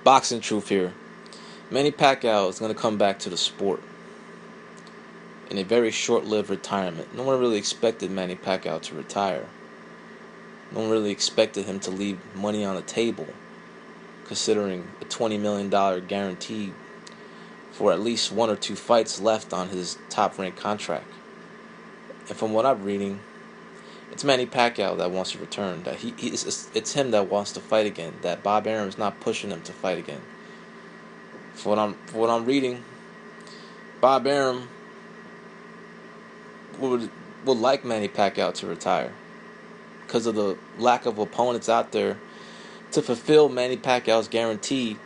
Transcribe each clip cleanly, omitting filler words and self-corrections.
Boxing truth here. Manny Pacquiao is going to come back to the sport in a very short-lived retirement. No one really expected Manny Pacquiao to retire. No one really expected him to leave money on the table, considering a $20 million guarantee for at least one or two fights left on his top-ranked contract. And from what I'm reading, it's Manny Pacquiao that wants to return. That it's him that wants to fight again. That Bob Arum's not pushing him to fight again. For what I'm reading, Bob Arum would like Manny Pacquiao to retire because of the lack of opponents out there to fulfill Manny Pacquiao's guarantee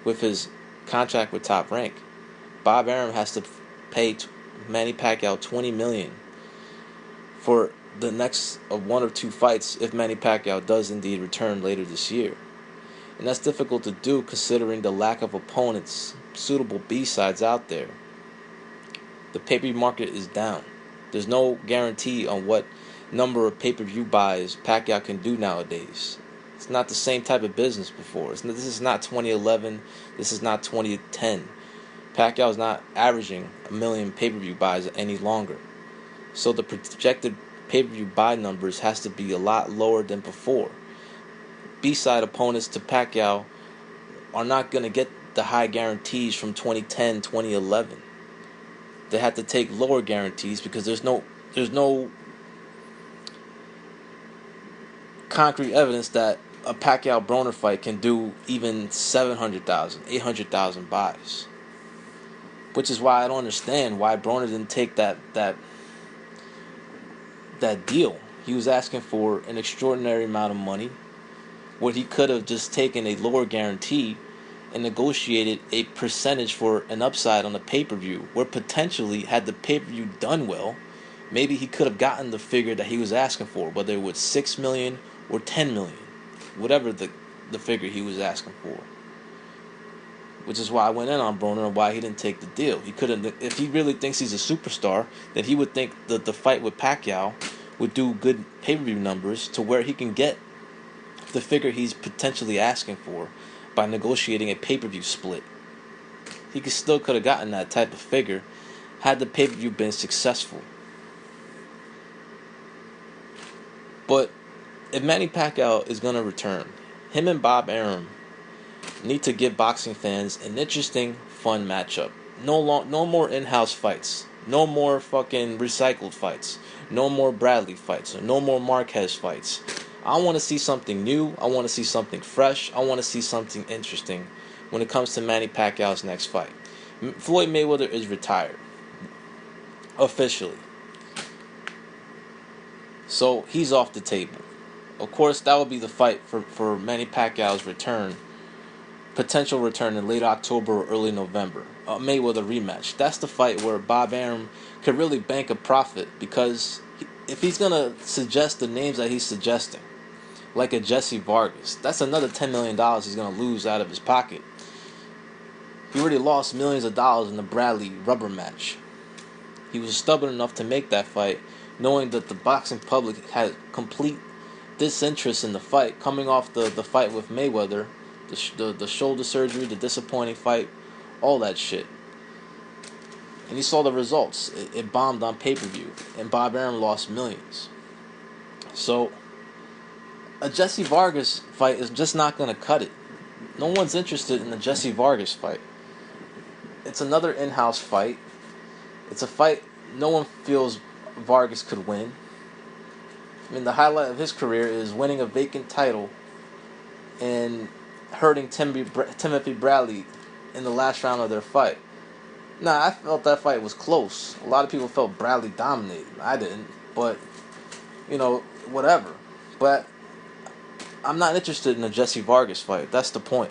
with his contract with Top Rank. Bob Arum has to pay Manny Pacquiao $20 million for the next of one or two fights if Manny Pacquiao does indeed return later this year. And that's difficult to do considering the lack of opponents, suitable B-sides out there. The pay-per-view market is down. There's no guarantee on what number of pay-per-view buys Pacquiao can do nowadays. It's not the same type of business before. This is not 2011. This is not 2010. Pacquiao is not averaging 1 million pay-per-view buys any longer. So the projected pay-per-view buy numbers has to be a lot lower than before. B-side opponents to Pacquiao are not going to get the high guarantees from 2010, 2011. They have to take lower guarantees because there's no concrete evidence that a Pacquiao-Broner fight can do even 700,000, 800,000 buys. Which is why I don't understand why Broner didn't take that deal. He was asking for an extraordinary amount of money, where he could have just taken a lower guarantee and negotiated a percentage for an upside on the pay-per-view, where potentially, had the pay-per-view done well, maybe he could have gotten the figure that he was asking for, whether it was $6 million or $10 million, whatever the figure he was asking for. Which is why I went in on Broner and why he didn't take the deal. He couldn't. If he really thinks he's a superstar, then he would think that the fight with Pacquiao would do good pay-per-view numbers to where he can get the figure he's potentially asking for by negotiating a pay-per-view split. He still could have gotten that type of figure had the pay-per-view been successful. But if Manny Pacquiao is going to return, him and Bob Arum need to give boxing fans an interesting, fun matchup. No more in-house fights. No more fucking recycled fights. No more Bradley fights. Or no more Marquez fights. I want to see something new. I want to see something fresh. I want to see something interesting when it comes to Manny Pacquiao's next fight. Floyd Mayweather is retired. Officially. So he's off the table. Of course, that would be the fight for Manny Pacquiao's return. Potential return in late October or early November. A Mayweather rematch. That's the fight where Bob Arum could really bank a profit, because if he's going to suggest the names that he's suggesting, like a Jesse Vargas, that's another $10 million he's going to lose out of his pocket. He already lost millions of dollars in the Bradley rubber match. He was stubborn enough to make that fight, knowing that the boxing public had complete disinterest in the fight, coming off the fight with Mayweather, the shoulder surgery, the disappointing fight, all that shit. And he saw the results. It bombed on pay-per-view, and Bob Arum lost millions. So a Jesse Vargas fight is just not going to cut it. No one's interested in the Jesse Vargas fight. It's another in-house fight. It's a fight no one feels Vargas could win. I mean, the highlight of his career is winning a vacant title and hurting Timothy Bradley in the last round of their fight. Nah, I felt that fight was close. A lot of people felt Bradley dominated. I didn't, but, whatever. But I'm not interested in a Jesse Vargas fight. That's the point.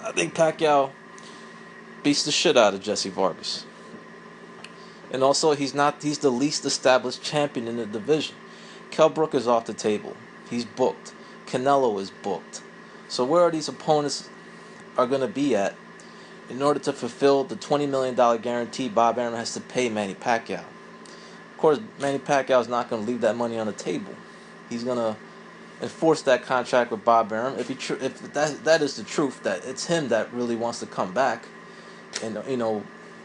I think Pacquiao beats the shit out of Jesse Vargas. And also, he's the least established champion in the division. Kell Brook is off the table. He's booked. Canelo is booked. So where are these opponents are going to be at in order to fulfill the $20 million guarantee Bob Arum has to pay Manny Pacquiao? Of course, Manny Pacquiao is not going to leave that money on the table. He's going to enforce that contract with Bob Arum. If that is the truth, that it's him that really wants to come back and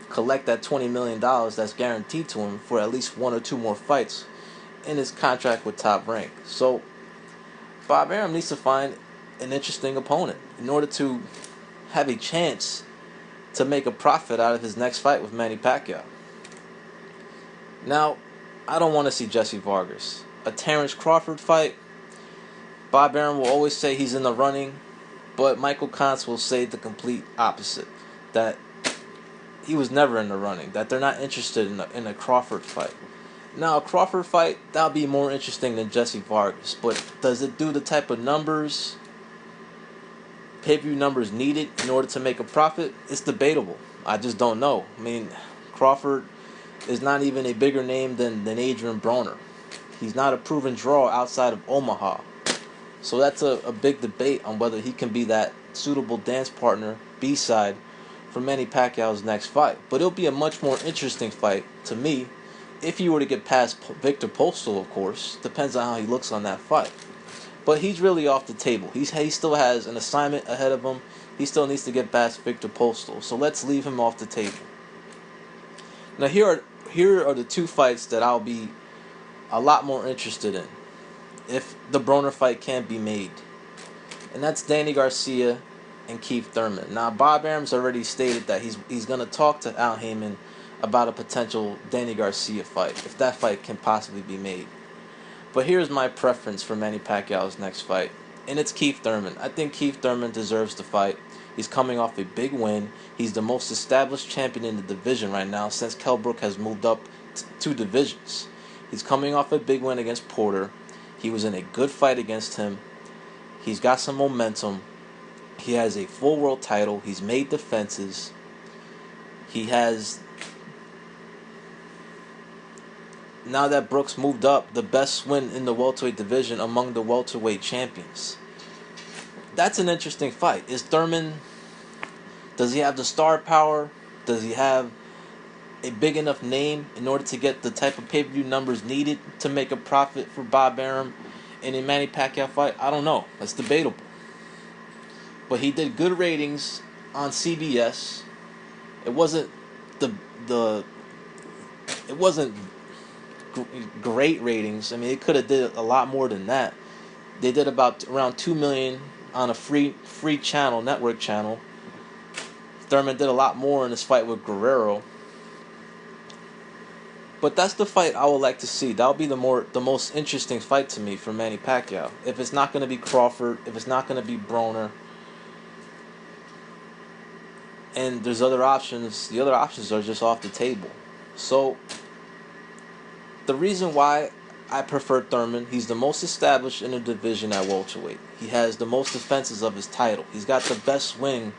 collect that $20 million that's guaranteed to him for at least one or two more fights in his contract with Top Rank. So Bob Arum needs to find an interesting opponent in order to have a chance to make a profit out of his next fight with Manny Pacquiao. Now, I don't want to see Jesse Vargas. A Terrence Crawford fight, Bob Arum will always say he's in the running, but Michael Kontz will say the complete opposite, that he was never in the running, that they're not interested in a Crawford fight. Now, a Crawford fight, that'll be more interesting than Jesse Vargas, but does it do the type of numbers, pay-per-view numbers needed in order to make a profit? It's debatable. I just don't know. I mean, Crawford is not even a bigger name than Adrian Broner. He's not a proven draw outside of Omaha. So that's a big debate on whether he can be that suitable dance partner, B-side, for Manny Pacquiao's next fight. But it'll be a much more interesting fight, to me, if he were to get past Victor Postal, of course. Depends on how he looks on that fight. But he's really off the table. He still has an assignment ahead of him. He still needs to get past Victor Postal. So let's leave him off the table. Now here are the two fights that I'll be a lot more interested in if the Broner fight can't be made. And that's Danny Garcia and Keith Thurman. Now, Bob Arum's already stated that he's going to talk to Al Heyman about a potential Danny Garcia fight, if that fight can possibly be made. But here's my preference for Manny Pacquiao's next fight, and it's Keith Thurman. I think Keith Thurman deserves the fight. He's coming off a big win. He's the most established champion in the division right now since Kell Brook has moved up two divisions. He's coming off a big win against Porter. He was in a good fight against him. He's got some momentum. He has a full world title. He's made defenses. He has, now that Brooks moved up, the best win in the welterweight division among the welterweight champions. That's an interesting fight. Does he have the star power? Does he have a big enough name in order to get the type of pay-per-view numbers needed to make a profit for Bob Arum in a Manny Pacquiao fight? I don't know. That's debatable. But he did good ratings on CBS. It wasn't it wasn't great ratings. I mean, it could have did a lot more than that. They did around 2 million on a free channel, network channel. Thurman did a lot more in his fight with Guerrero. But that's the fight I would like to see. That'll be the most interesting fight to me for Manny Pacquiao. If it's not going to be Crawford, if it's not going to be Broner, and there's other options, the other options are just off the table. So the reason why I prefer Thurman, he's the most established in the division at welterweight. He has the most defenses of his title. He's got the best swing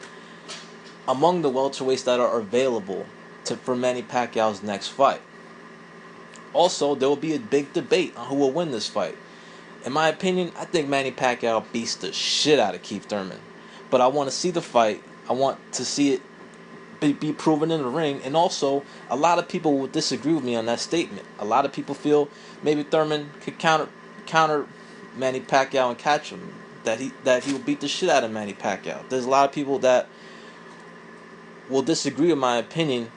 among the welterweights that are available for Manny Pacquiao's next fight. Also, there will be a big debate on who will win this fight. In my opinion, I think Manny Pacquiao beats the shit out of Keith Thurman. But I want to see the fight. I want to see it be proven in the ring. And also, a lot of people will disagree with me on that statement. A lot of people feel maybe Thurman could counter Manny Pacquiao and catch him. That he will beat the shit out of Manny Pacquiao. There's a lot of people that will disagree with my opinion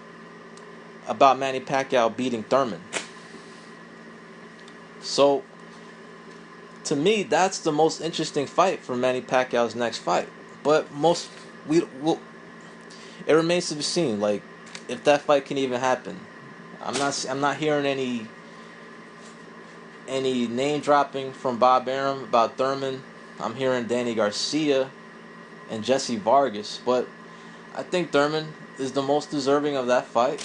about Manny Pacquiao beating Thurman. So, to me, that's the most interesting fight for Manny Pacquiao's next fight. But it remains to be seen, like, if that fight can even happen. I'm not hearing any name dropping from Bob Arum about Thurman. I'm hearing Danny Garcia and Jesse Vargas, but I think Thurman is the most deserving of that fight.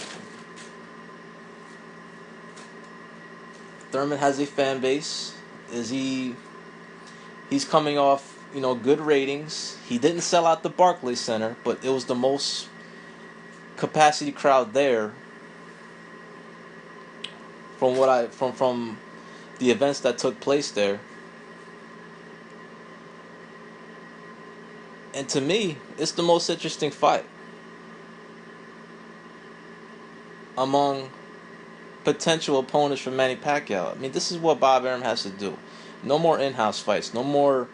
Thurman has a fan base. He's coming off, good ratings. He didn't sell out the Barclays Center, but it was the most capacity crowd there from the events that took place there. And to me, it's the most interesting fight among potential opponents for Manny Pacquiao. I mean, this is what Bob Arum has to do. No more in-house fights. No more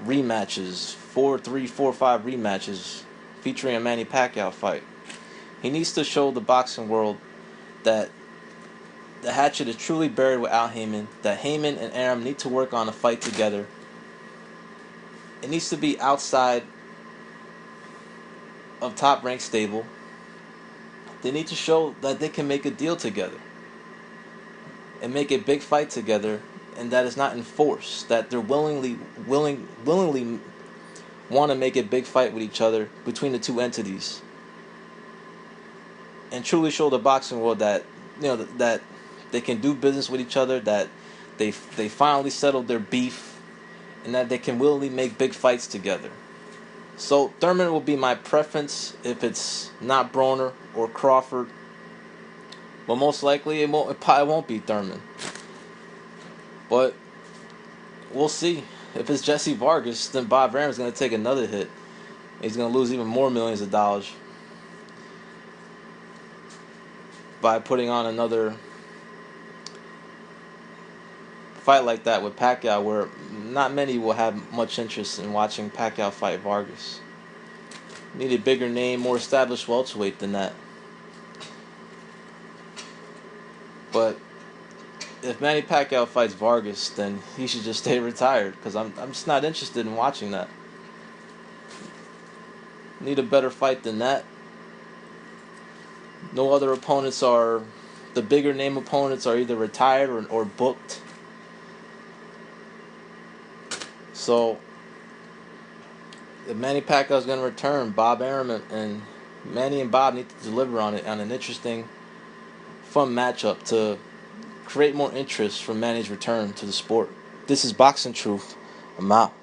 rematches. 4-3, 4-5 rematches featuring a Manny Pacquiao fight. He needs to show the boxing world that the hatchet is truly buried with Al Heyman. That Heyman and Arum need to work on a fight together. It needs to be outside of Top Rank stable. They need to show that they can make a deal together and make a big fight together, and that is not enforced. That they're willingly want to make a big fight with each other between the two entities, and truly show the boxing world that that they can do business with each other. That they finally settled their beef, and that they can willingly make big fights together. So Thurman will be my preference if it's not Broner or Crawford. But most likely it probably won't be Thurman. But we'll see. If it's Jesse Vargas, then Bob Arum's going to take another hit. He's going to lose even more millions of dollars by putting on another fight like that with Pacquiao, where not many will have much interest in watching Pacquiao fight Vargas. Need a bigger name, more established welterweight than that. But if Manny Pacquiao fights Vargas, then he should just stay retired, because I'm just not interested in watching that. Need a better fight than that. No other opponents are... The bigger name opponents are either retired or booked. So, if Manny Pacquiao is going to return, Bob Arum and Manny and Bob need to deliver on it, on an interesting, fun matchup to create more interest from Manny's return to the sport. This is Boxing Truth. I'm out.